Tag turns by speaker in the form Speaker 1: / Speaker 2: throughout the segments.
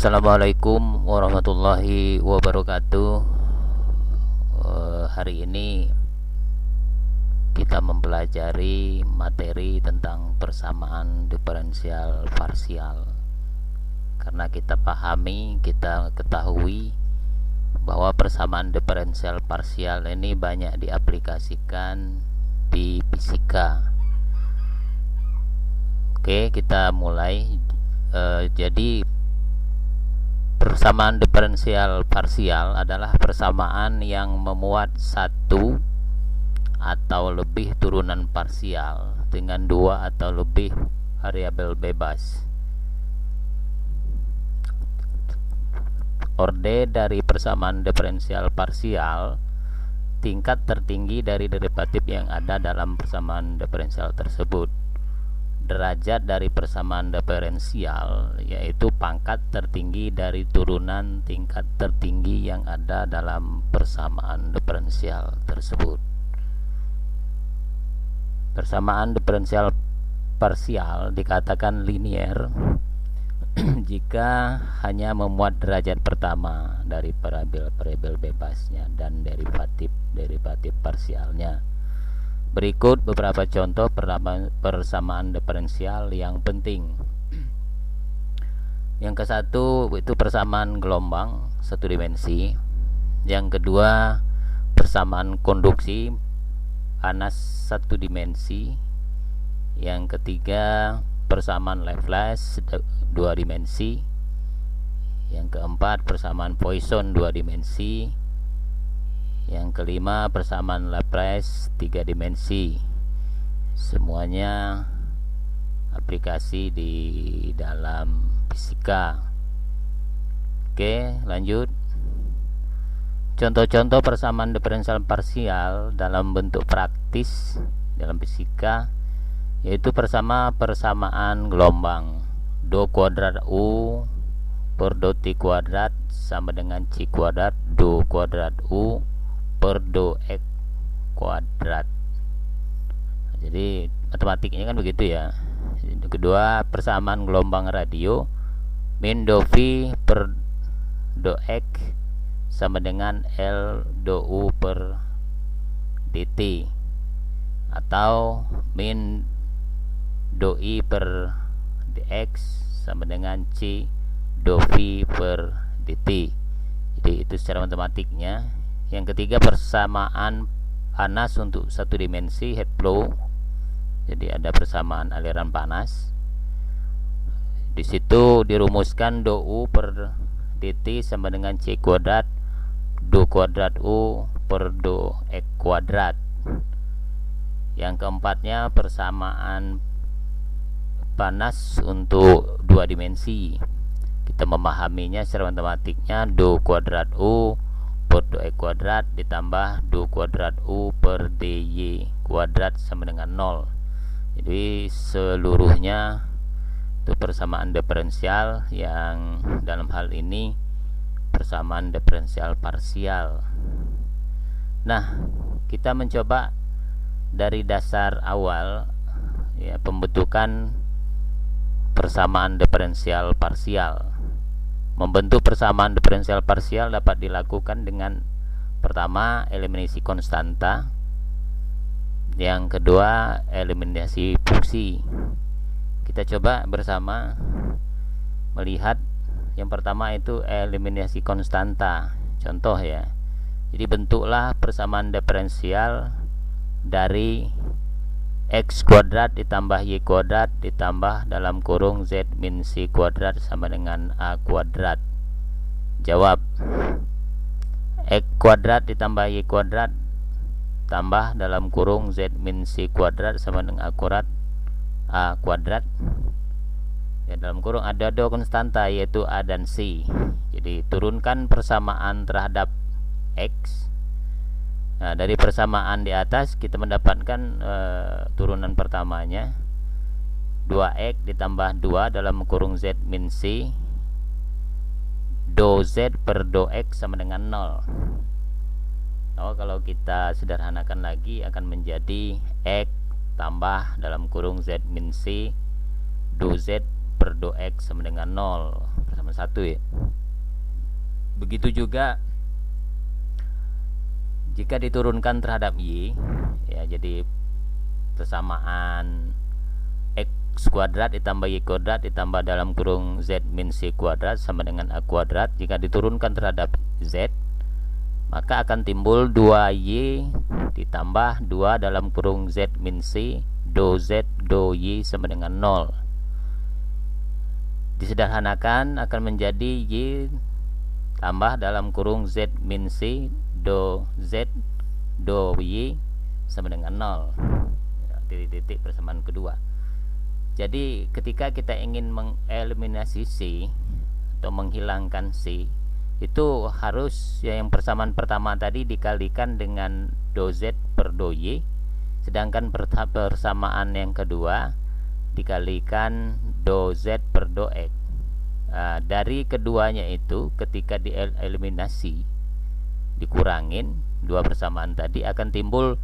Speaker 1: Assalamualaikum warahmatullahi wabarakatuh. Hari ini kita mempelajari materi tentang persamaan diferensial parsial. Karena kita ketahui bahwa persamaan diferensial parsial ini banyak diaplikasikan di fisika. Oke, kita mulai. Jadi persamaan diferensial parsial adalah persamaan yang memuat satu atau lebih turunan parsial dengan dua atau lebih variabel bebas. Orde dari persamaan diferensial parsial tingkat tertinggi dari derivatif yang ada dalam persamaan diferensial tersebut. Derajat dari persamaan diferensial yaitu pangkat tertinggi dari turunan tingkat tertinggi yang ada dalam persamaan diferensial tersebut. Persamaan diferensial parsial dikatakan linier jika hanya memuat derajat pertama dari variabel bebasnya dan derivatif parsialnya. Berikut beberapa contoh persamaan diferensial yang penting. Yang ke satu itu persamaan gelombang satu dimensi. Yang kedua persamaan konduksi panas satu dimensi. Yang ketiga persamaan Laplace dua dimensi. Yang keempat persamaan Poisson dua dimensi. Yang kelima persamaan Laplace 3 dimensi. Semuanya aplikasi di dalam fisika. Oke, lanjut. Contoh-contoh persamaan diferensial parsial dalam bentuk praktis dalam fisika yaitu persamaan gelombang do kuadrat U per do T kuadrat sama dengan C kuadrat do kuadrat U per do X kuadrat. Jadi matematiknya kan begitu ya. Kedua persamaan gelombang radio min do V per do X sama dengan L do U per dt, atau min do I per dx sama dengan C do V per dt. Jadi itu secara matematiknya. Yang ketiga persamaan panas untuk satu dimensi heat flow. Jadi ada persamaan aliran panas. Di situ dirumuskan do U per dt sama dengan C kuadrat do kuadrat U per do X kuadrat. Yang keempatnya persamaan panas untuk dua dimensi. Kita memahaminya secara matematiknya do kuadrat U per do X kuadrat ditambah do kuadrat U per dy kuadrat sama dengan 0. Jadi seluruhnya itu persamaan diferensial yang dalam hal ini persamaan diferensial parsial. Nah, kita mencoba dari dasar awal ya, pembentukan persamaan diferensial parsial. Membentuk persamaan diferensial parsial dapat dilakukan dengan pertama eliminasi konstanta, yang kedua eliminasi fungsi. Kita coba bersama melihat yang pertama itu eliminasi konstanta. Contoh ya. Jadi bentuklah persamaan diferensial dari X kuadrat ditambah Y kuadrat ditambah dalam kurung Z min C kuadrat sama dengan A kuadrat. Jawab. X kuadrat ditambah Y kuadrat tambah dalam kurung Z min C kuadrat sama dengan A kuadrat. Ya, dalam kurung ada dua konstanta yaitu A dan C. Jadi turunkan persamaan terhadap X. Nah, dari persamaan di atas kita mendapatkan turunan pertamanya 2x ditambah 2 dalam kurung Z min C do Z per do X sama dengan 0. Kalau kita sederhanakan lagi akan menjadi X tambah dalam kurung Z min C do Z per do X sama dengan 0. Persamaan persamaan satu ya. Begitu juga jika diturunkan terhadap Y ya, jadi persamaan X kuadrat ditambah Y kuadrat ditambah dalam kurung Z min C kuadrat sama dengan A kuadrat. Jika diturunkan terhadap Z, maka akan timbul 2Y ditambah 2 dalam kurung Z min C do Z do Y sama dengan 0. Disederhanakan akan menjadi Y tambah dalam kurung Z min C do Z do Y sama dengan 0. Titik-titik persamaan kedua. Jadi ketika kita ingin mengeliminasi C atau menghilangkan C, itu harus yang persamaan pertama tadi dikalikan dengan do Z per do Y, sedangkan persamaan yang kedua dikalikan do Z per do X. Dari keduanya itu ketika dieliminasi, dikurangin dua persamaan tadi, akan timbul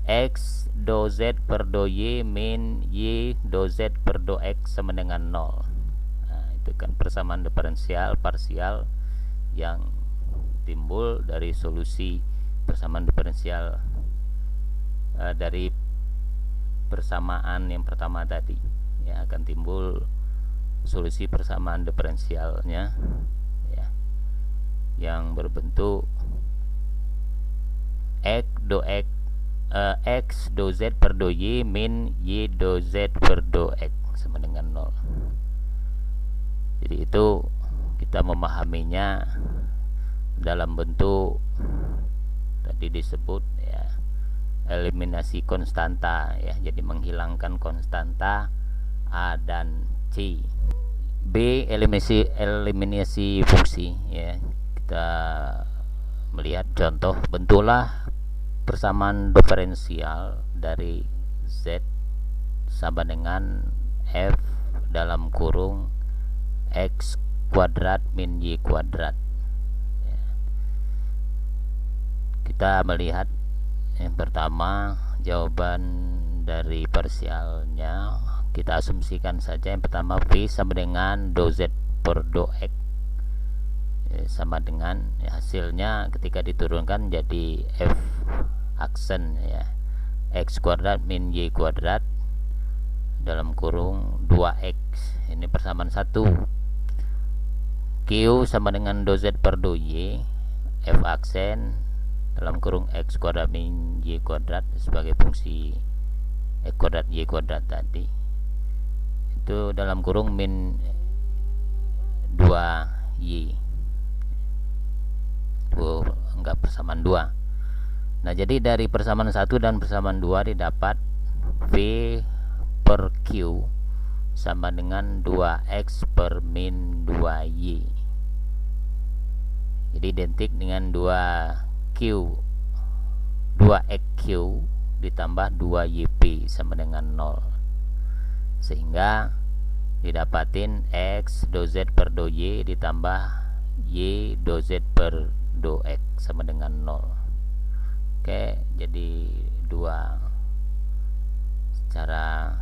Speaker 1: X do Z per do Y min Y do Z per do X sama dengan 0. Itu kan persamaan diferensial parsial yang timbul dari solusi persamaan diferensial dari persamaan yang pertama tadi ya, akan timbul solusi persamaan diferensialnya ya, yang berbentuk X do Z per do Y min Y do Z per do X sama dengan 0. Jadi itu kita memahaminya dalam bentuk tadi disebut ya, eliminasi konstanta ya, jadi menghilangkan konstanta A dan C. B, eliminasi fungsi ya. Kita melihat contoh, bentuklah persamaan diferensial dari Z sama dengan F dalam kurung X kuadrat min Y kuadrat ya. Kita melihat yang pertama, jawaban dari parsialnya kita asumsikan saja yang pertama V sama dengan do Z per do X ya, sama dengan ya, hasilnya ketika diturunkan jadi F aksen ya, X kuadrat min Y kuadrat dalam kurung 2X, ini persamaan 1. Q sama dengan do Z per do Y, F aksen dalam kurung X kuadrat min Y kuadrat sebagai fungsi X kuadrat Y kuadrat tadi, itu dalam kurung min 2Y, itu enggak persamaan 2. Nah, jadi dari persamaan 1 dan persamaan 2 didapat V per Q sama dengan 2X per min 2Y. Jadi identik dengan 2Q 2XQ ditambah 2YP sama dengan 0. Sehingga didapatin X do Z per do Y ditambah Y do Z per do X sama dengan 0. Oke, jadi dua cara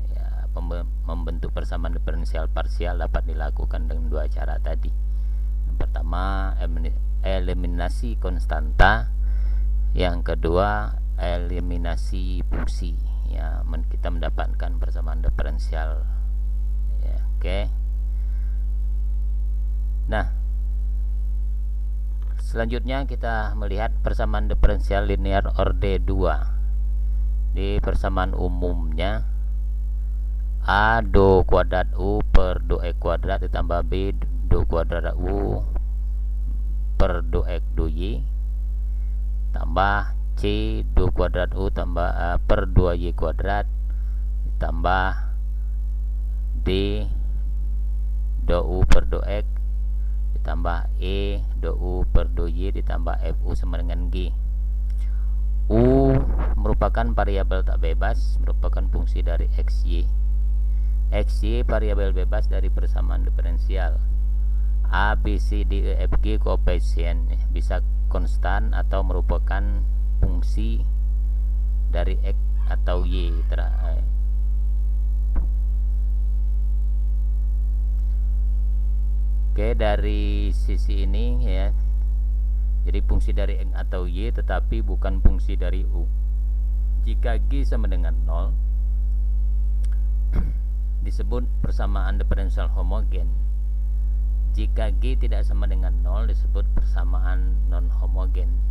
Speaker 1: ya, membentuk persamaan diferensial parsial dapat dilakukan dengan dua cara tadi. Yang pertama eliminasi konstanta, yang kedua eliminasi fungsi ya, kita mendapatkan persamaan diferensial ya, oke. Nah, selanjutnya kita melihat persamaan diferensial linear orde 2. Di persamaan umumnya A do kuadrat U per do X kuadrat ditambah B do kuadrat U per do X do Y tambah C do kuadrat U tambah A per 2Y kuadrat ditambah D do U per do X ditambah E do U per do Y ditambah FU sama dengan G. U merupakan variabel tak bebas, merupakan fungsi dari XY. XY variabel bebas dari persamaan diferensial. A, B, C, D, E, F, G koefisien bisa konstan atau merupakan fungsi dari X atau Y. Oke, dari sisi ini ya, jadi fungsi dari X atau Y tetapi bukan fungsi dari U. Jika G sama dengan 0 disebut persamaan diferensial homogen. Jika G tidak sama dengan 0 disebut persamaan non homogen.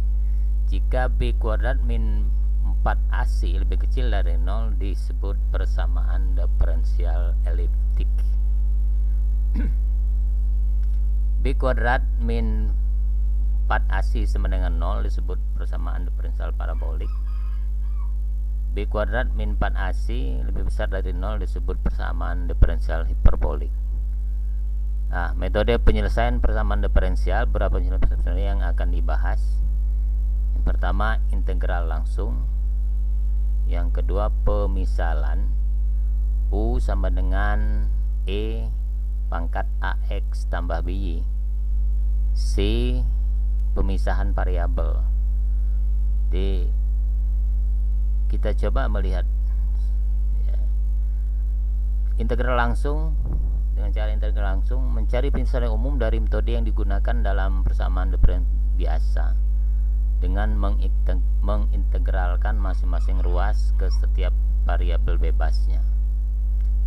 Speaker 1: Jika B kuadrat min 4AC lebih kecil dari 0 disebut persamaan diferensial eliptik. B kuadrat min 4AC sama dengan 0 disebut persamaan diferensial parabolik. B kuadrat min 4AC lebih besar dari 0 disebut persamaan diferensial hiperbolik. Nah, metode penyelesaian persamaan diferensial, beberapa penyelesaian yang akan dibahas. Yang pertama, integral langsung. Yang kedua, pemisalan. U sama dengan E pangkat AX tambah BY. C, pemisahan variabel. D, kita coba melihat ya, integral langsung. Dengan cara integral langsung mencari pemisahan umum dari metode yang digunakan dalam persamaan diferensial biasa dengan mengintegralkan masing-masing ruas ke setiap variabel bebasnya.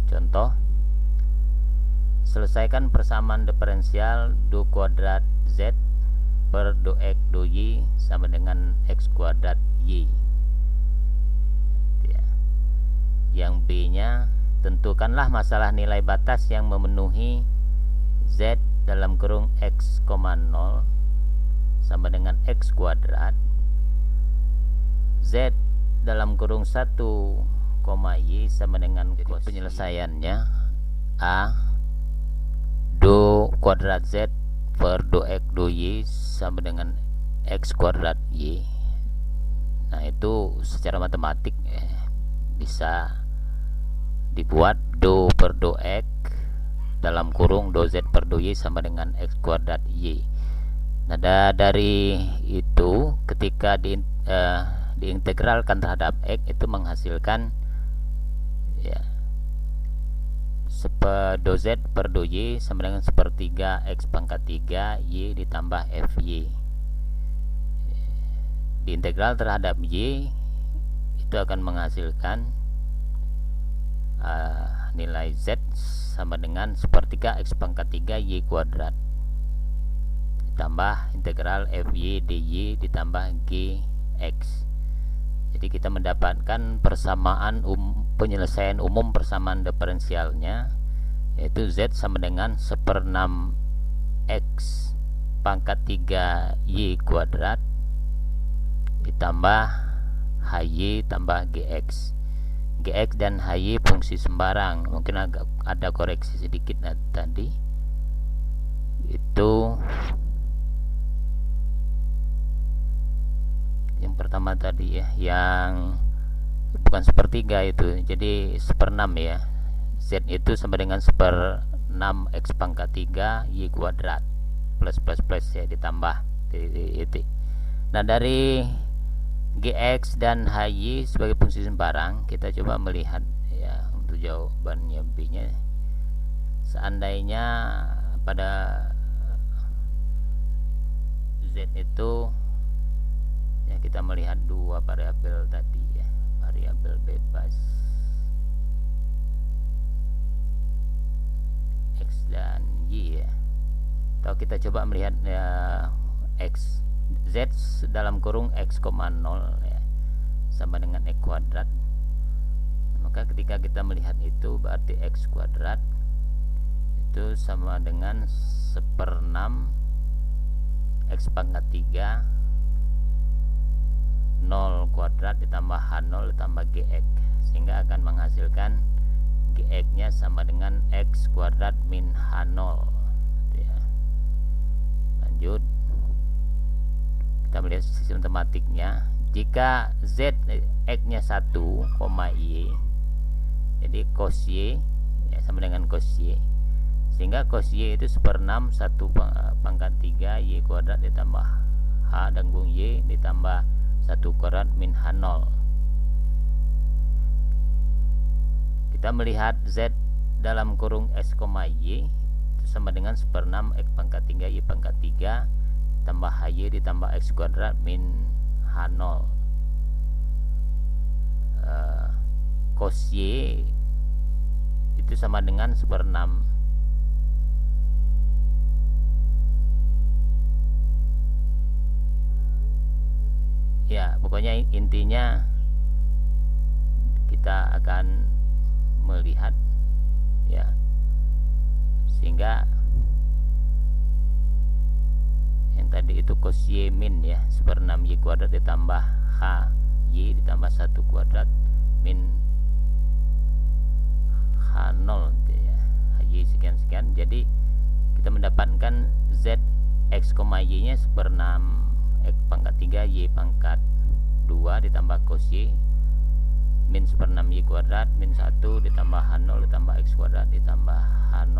Speaker 1: Contoh, selesaikan persamaan diferensial do kuadrat Z per do X do Y sama dengan X kuadrat Y. Ya. Yang B nya, tentukanlah masalah nilai batas yang memenuhi Z dalam kurung X, 0 sama dengan X kuadrat, Z dalam kurung 1, Y sama dengan penyelesaiannya A do kuadrat Z per do X do Y sama dengan X kuadrat Y. Nah, itu secara matematik bisa dibuat do per do X dalam kurung do Z per do Y sama dengan X kuadrat Y. Nah, dari itu ketika diintegralkan terhadap X itu menghasilkan ya do Z per do Y sama dengan 1/3 X pangkat 3 Y ditambah FY. Diintegral terhadap Y itu akan menghasilkan nilai Z sama dengan 1/3 X pangkat 3 Y kuadrat ditambah integral FY dy ditambah GX. Jadi kita mendapatkan persamaan penyelesaian umum persamaan diferensialnya, yaitu Z sama dengan 1/6 X pangkat 3 Y kuadrat ditambah HY tambah GX. GX dan HY fungsi sembarang, mungkin agak ada koreksi sedikit tadi. Itu yang pertama tadi ya, yang bukan 1/3 itu, jadi 1/6 ya. Z itu sama dengan 1/6 X pangkat 3 Y kuadrat plus ya ditambah titik. Nah, dari GX dan HY sebagai fungsi sembarang, kita coba melihat ya untuk jawabannya B nya. Seandainya pada Z itu ya, kita melihat dua variabel tadi ya, variabel bebas X dan Y ya. Atau kita coba melihat ya, X Z dalam kurung X, 0 ya, sama dengan X kuadrat. Maka ketika kita melihat itu berarti X kuadrat itu sama dengan 1/6 X pangkat 3 0 kuadrat ditambah H0 ditambah GX, sehingga akan menghasilkan GX nya sama dengan X kuadrat min H0 ya. Lanjut, kita melihat sistem matematiknya. Jika Z X nya 1, Y, jadi cos Y ya, sama dengan cos Y, sehingga cos Y itu 1/6 1 pangkat 3 Y kuadrat ditambah H danggung Y ditambah 1 kuadrat min H0. Kita melihat Z dalam kurung X, Y sama dengan 1/6 X pangkat 3 Y pangkat 3 tambah HY ditambah X kuadrat min H0. Cos Y itu sama dengan 1/6 ya, pokoknya intinya kita akan melihat ya, sehingga yang tadi itu cos Y min ya 1/6 Y kuadrat ditambah H Y ditambah 1 kuadrat min H0 gitu ya, HY sekian-sekian. Jadi kita mendapatkan Z X, Y nya 1/6 X pangkat 3 Y pangkat 2 ditambah cos Y min 1/6 Y kuadrat min 1 ditambah H0 ditambah X kuadrat ditambah H0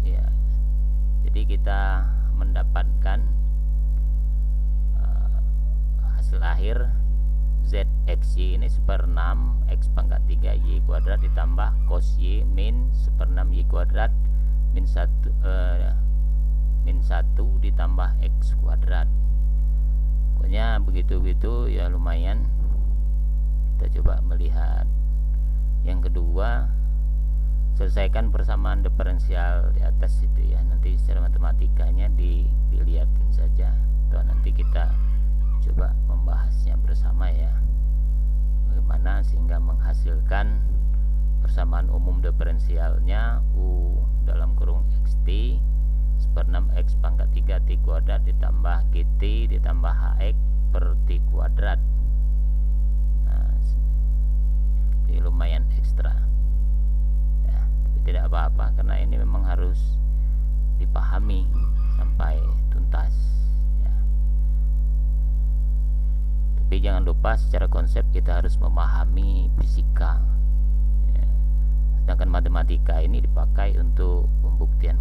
Speaker 1: ya. Jadi kita mendapatkan hasil akhir ZXY ini 1/6 X pangkat 3 Y kuadrat ditambah cos Y min 1/6 Y kuadrat min 1 ditambah X kuadrat. Pokoknya begitu-begitu ya, lumayan. Kita coba melihat yang kedua, selesaikan persamaan diferensial di atas itu ya. Nanti secara matematikanya dilihatin saja, atau nanti kita coba membahasnya bersama ya, bagaimana sehingga menghasilkan persamaan umum diferensialnya U dalam kurung XT 1/6 X pangkat 3 T kuadrat ditambah GT ditambah HX per T kuadrat. Nah, ini lumayan ekstra ya, tapi tidak apa-apa karena ini memang harus dipahami sampai tuntas ya. Tapi jangan lupa secara konsep kita harus memahami fisika ya. Sedangkan matematika ini dipakai untuk pembuktian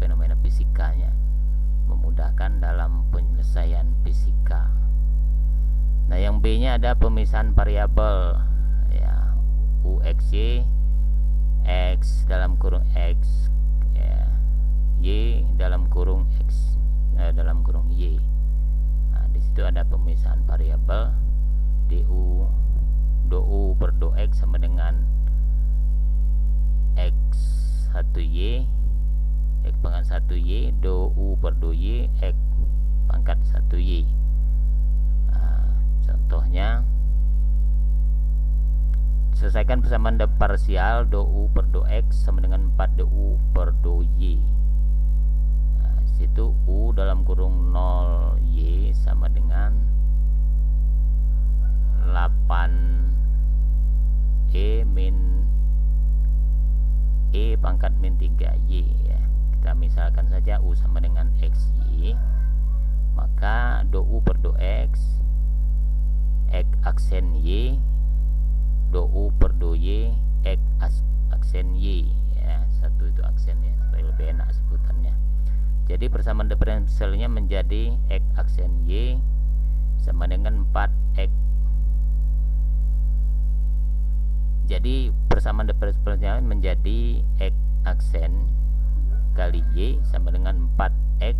Speaker 1: fenomena fisikanya, memudahkan dalam penyelesaian fisika. Nah, yang B nya ada pemisahan variabel ya, UXY X dalam kurung X ya, Y dalam kurung X dalam kurung Y. Nah, di situ ada pemisahan variabel du do U per do X sama dengan X1Y X pangkat 1Y do U per do Y X pangkat 1Y. Contohnya, selesaikan persamaan parsial do U per do X sama dengan 4 do U per do Y. Nah, situ U dalam kurung 0 Y sama dengan 8 E min E pangkat min 3Y ya. Kita misalkan saja U sama dengan XY, maka do U per do X aksen Y do U per do Y aksen Y ya. Satu itu aksen ya, supaya lebih enak sebutannya. Jadi persamaan diferensialnya menjadi X aksen Y sama dengan 4X. Jadi persamaan diferensialnya menjadi X aksen kali Y sama dengan 4X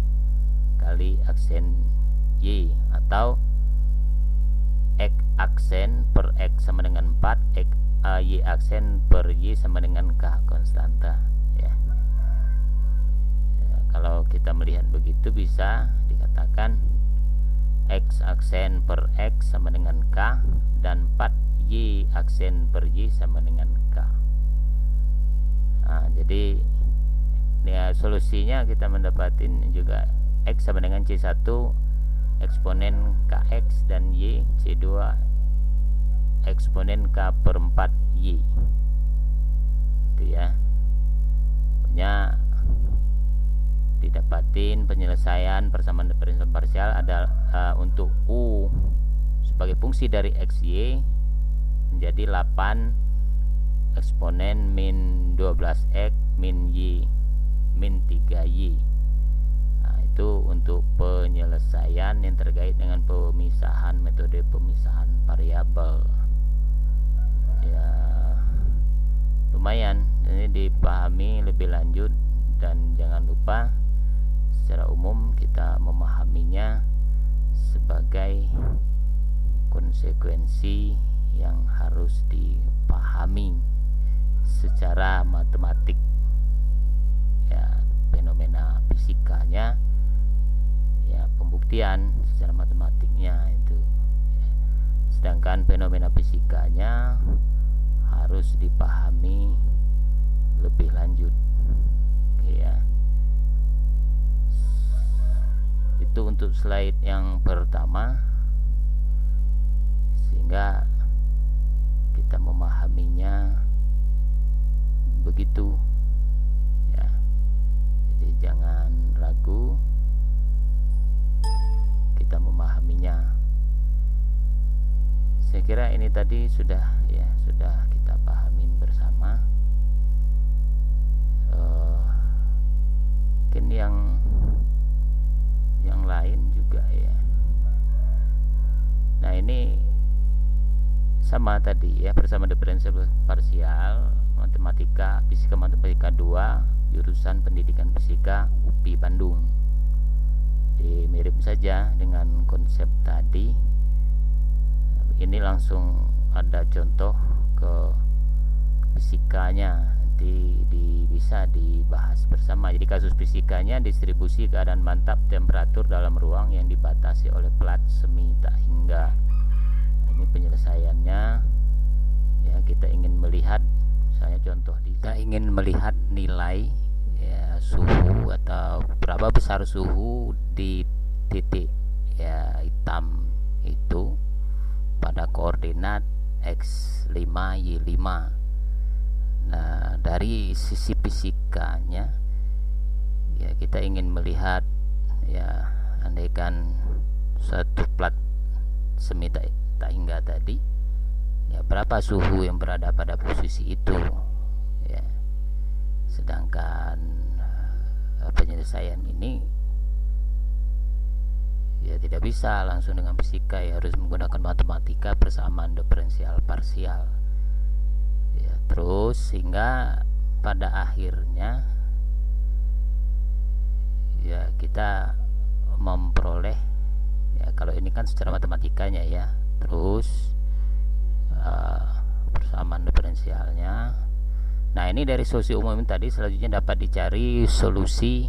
Speaker 1: kali aksen Y, atau X aksen per X sama dengan 4 X Y aksen per Y sama dengan K konstanta ya. Ya, kalau kita melihat begitu bisa dikatakan X aksen per X sama dengan K dan 4 Y aksen per Y sama dengan K. Nah, jadi ya, solusinya kita mendapatin juga X sama dengan C1 eksponen KX dan Y C2 eksponen K per 4 Y itu ya. Pokoknya didapatin penyelesaian persamaan diferensial parsial ada untuk U sebagai fungsi dari XY menjadi 8 eksponen min 12X min Y min 3Y. Nah, itu untuk penyelesaian yang terkait dengan pemisahan, metode pemisahan variabel ya. Lumayan, ini ini dipahami lebih lanjut, dan jangan lupa secara umum kita memahaminya sebagai konsekuensi yang harus dipahami secara matematik, ya, fenomena fisikanya, ya, pembuktian secara matematiknya itu, ya. Sedangkan fenomena fisikanya harus dipahami lebih lanjut, ya. Itu untuk slide yang pertama, sehingga kita memahaminya begitu, ya. Jadi jangan ragu, kita memahaminya. Saya kira ini tadi sudah kita pahamin bersama. Mungkin yang lain juga, ya. Nah, ini sama tadi, ya, bersama diferensial parsial matematika fisika matematika 2 jurusan pendidikan fisika UPI Bandung. Jadi mirip saja dengan konsep tadi. Ini langsung ada contoh ke fisikanya, nanti bisa dibahas bersama. Jadi kasus fisikanya distribusi keadaan mantap temperatur dalam ruang yang dibatasi oleh plat semi tak hingga. Ini penyelesaiannya, ya. Kita ingin melihat, misalnya contoh, kita ingin melihat nilai, ya, suhu atau berapa besar suhu di titik, ya, hitam itu pada koordinat X5 Y5. Nah, dari sisi fisikanya, ya, kita ingin melihat, ya, andaikan suatu plat semi tak hingga tadi, ya, berapa suhu yang berada pada posisi itu, ya. Sedangkan penyelesaian ini, ya, tidak bisa langsung dengan fisika, ya, harus menggunakan matematika, persamaan diferensial parsial, ya. Terus sehingga pada akhirnya, ya, kita memperoleh, ya, kalau ini kan secara matematikanya, ya, terus persamaan diferensialnya. Nah, ini dari solusi umum tadi, selanjutnya dapat dicari solusi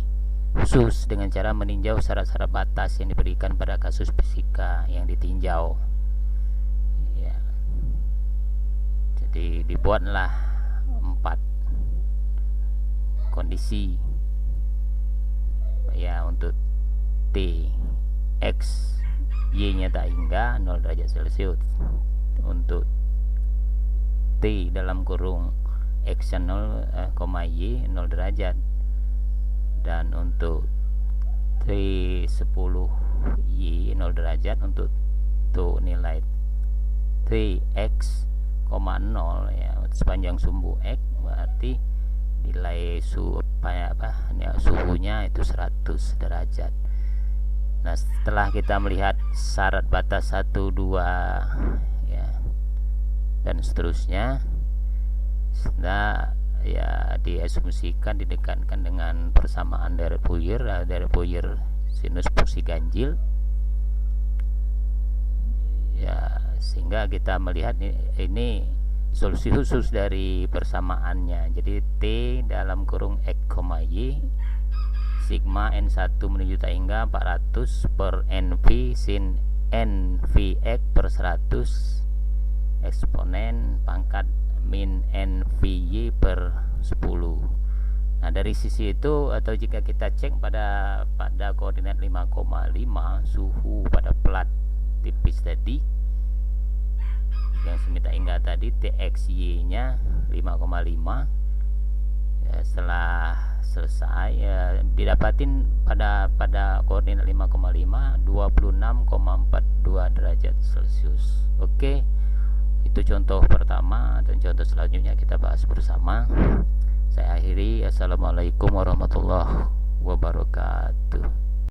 Speaker 1: khusus dengan cara meninjau syarat-syarat batas yang diberikan pada kasus fisika yang ditinjau, ya. Jadi dibuatlah 4 kondisi, ya, untuk T X Y nya tak hingga 0 derajat Celcius, untuk T dalam kurung X 0, Y 0 derajat, dan untuk T10 Y 0 derajat untuk nilai Tx, 0, ya, sepanjang sumbu X, berarti nilai suhunya itu 100 derajat. Nah, setelah kita melihat syarat batas 1, 2, ya, dan seterusnya, nah, ya, diasumsikan didekatkan dengan persamaan dari Fourier sinus fungsi ganjil, ya, sehingga kita melihat ini solusi khusus dari persamaannya. Jadi T dalam kurung X, Y sigma N1 menuju tak hingga 400 per NV sin NVX per 100 eksponen pangkat min NVY per 10. Nah, dari sisi itu, atau jika kita cek pada koordinat 5,5 suhu pada plat tipis tadi yang semi tak hingga tadi, TXY nya 5,5, ya, setelah selesai, ya, didapatin pada koordinat 5,5 26,42 derajat Celcius. Oke, itu contoh pertama, dan contoh selanjutnya kita bahas bersama. Saya akhiri. Assalamualaikum warahmatullahi wabarakatuh.